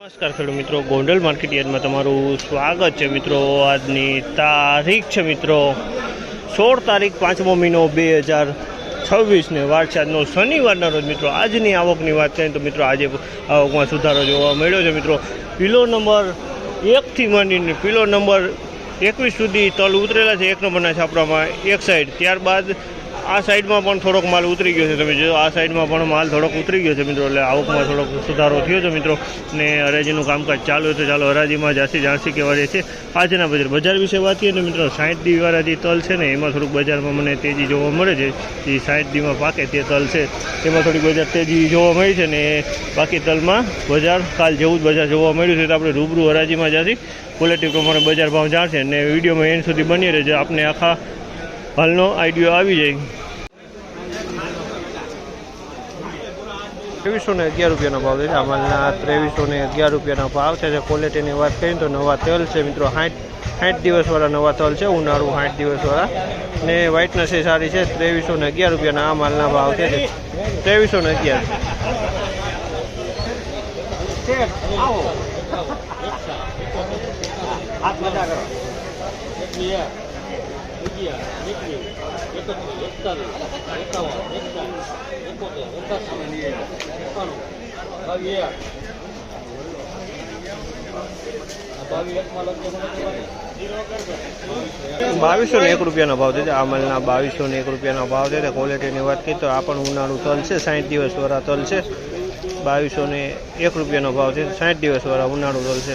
નમસ્કાર ખેડૂત મિત્રો, ગોંડલ માર્કેટ યાર્ડમાં તમારું સ્વાગત છે મિત્રો। આજની તારીખ છે મિત્રો 16 તારીખ 5મો મહિનો 2026 ને વાર છે આજનો શનિવારના રોજ મિત્રો। આજની આવકની વાત કરીએ તો મિત્રો આજે આવકમાં સુધારો જોવા મળ્યો છે મિત્રો। કિલો નંબર 1 થી માંડીને કિલો નંબર 21 સુધી તલ ઉતરેલા છે 1 નંબરના છાપરામાં એક સાઈડ। ત્યારબાદ આ સાઈડમાં પણ થોડોક માલ ઉતરી ગયો છે। તમે જો આ સાઈડમાં પણ માલ થોડોક ઉતરી ગયો છે મિત્રો, એટલે આવકમાં થોડોક સુધારો થયો છે મિત્રો। ને હરાજીનું કામકાજ ચાલુ છે, ચાલો હરાજીમાં જાણસી કહેવા રહે છે આજના બજાર વિશે વાત કરીએ તો મિત્રો 60 દી વાળા જે તલ છે ને એમાં થોડુંક બજારમાં મને તેજી જોવા મળે છે। જે 60 દીમાં પાકે તે તલ છે એમાં થોડીક બજાર તેજી જોવા મળી છે ને બાકી તલમાં બજાર કાલ જેવું જ બજાર જોવા મળ્યું છે। તો આપણે રૂબરૂ હરાજીમાં જાસી ક્વોલિટી પ્રમાણે બજાર ભાવ જાણશે ને વિડીયોમાં એન્ડ સુધી બની રહેશે, આપને આખા હાલનો આઈડિયો આવી જાય। 2311 રૂપિયાનો ભાવ છે। અમાલના 2311 રૂપિયાનો ભાવ છે। ક્વોલિટીની વાત કરીએ તો નવા તલ છે મિત્રો 60 દિવસવાળા નવા તલ છે, ઉનાળુ 60 દિવસવાળા ને વ્હાઇટનેસ એ સારી છે। 2311 રૂપિયાના આ માલના ભાવ છે 2311। બાવીસો ને 1 રૂપિયાનો ભાવ છે। આ માલના 2201 રૂપિયાનો ભાવ છે। ક્વોલિટીની વાત કરીએ તો આ પણ ઉનાળુ તલ છે, 60 દિવસવાળા તલ છે। 2201 રૂપિયાનો ભાવ છે, 60 દિવસવાળા ઉનાળુ તલ છે।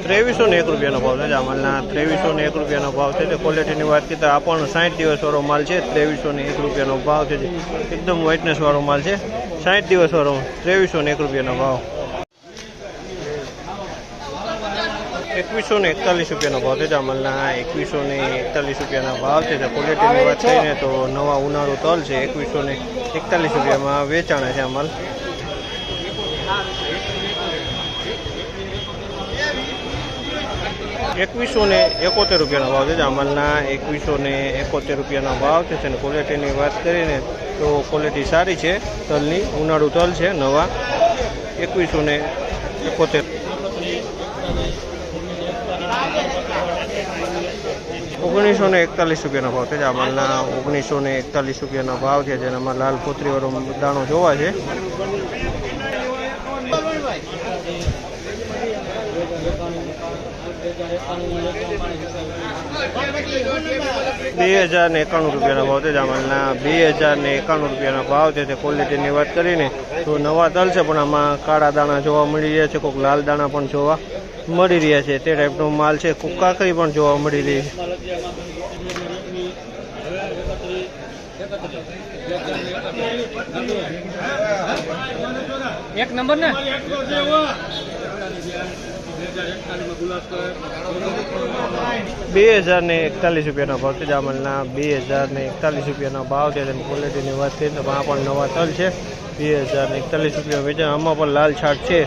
ત્રેવીસો ને 1 રૂપિયાનો ભાવ છે। અમાલના 2301 રૂપિયાનો ભાવ છે। ક્વોલિટીની વાત કરીએ તો આ પણ 60 દિવસવાળો માલ છે। 2301 રૂપિયાનો ભાવ છે, એકદમ વ્હાઇટનેસ વાળો માલ છે। 60 દિવસવાળો 2301 રૂપિયાનો ભાવ। 2141 રૂપિયાનો ભાવ છે। અમાલના 2141 રૂપિયાના ભાવ છે। ક્વોલિટીની વાત કરીને તો નવા ઉનાળુ તલ છે, 2141 રૂપિયામાં વેચાણ છે અમાલ। 2171 રૂપિયાનો ભાવ છે। અમાલના 2171 રૂપિયાનો ભાવ છે અને ક્વોલિટીની વાત કરીને તો ક્વોલિટી સારી છે તલની, ઉનાળુ તલ છે નવા 2171। 1941 રૂપિયાનો ભાવ છે। અમાલના 1941 રૂપિયાનો ભાવ છે, જેનામાં લાલ પોતરીવાળો દાણો જોવા છે। 2091 રૂપિયાનો ભાવ છે। અમાલના 2091 રૂપિયાનો ભાવ છે। ક્વોલિટીની વાત કરીને તો નવા તલ છે પણ આમાં કાળા દાણા જોવા મળી રહ્યા છે, કોઈક લાલ દાણા પણ જોવા મળી રહ્યા છે, તે ટાઈપનો માલ છે। કોઈક કાકરી પણ જોવા મળી રહી છે। એક નંબર ને 2041 રૂપિયાનો ભાવ છે। અમાલના 2041 રૂપિયાનો ભાવ છે। ક્વોલિટીની વાત કરીએ તો આ પણ નવા તલ છે, 2041 રૂપિયા વેચાણ। આમાં પણ લાલ છાટ છે।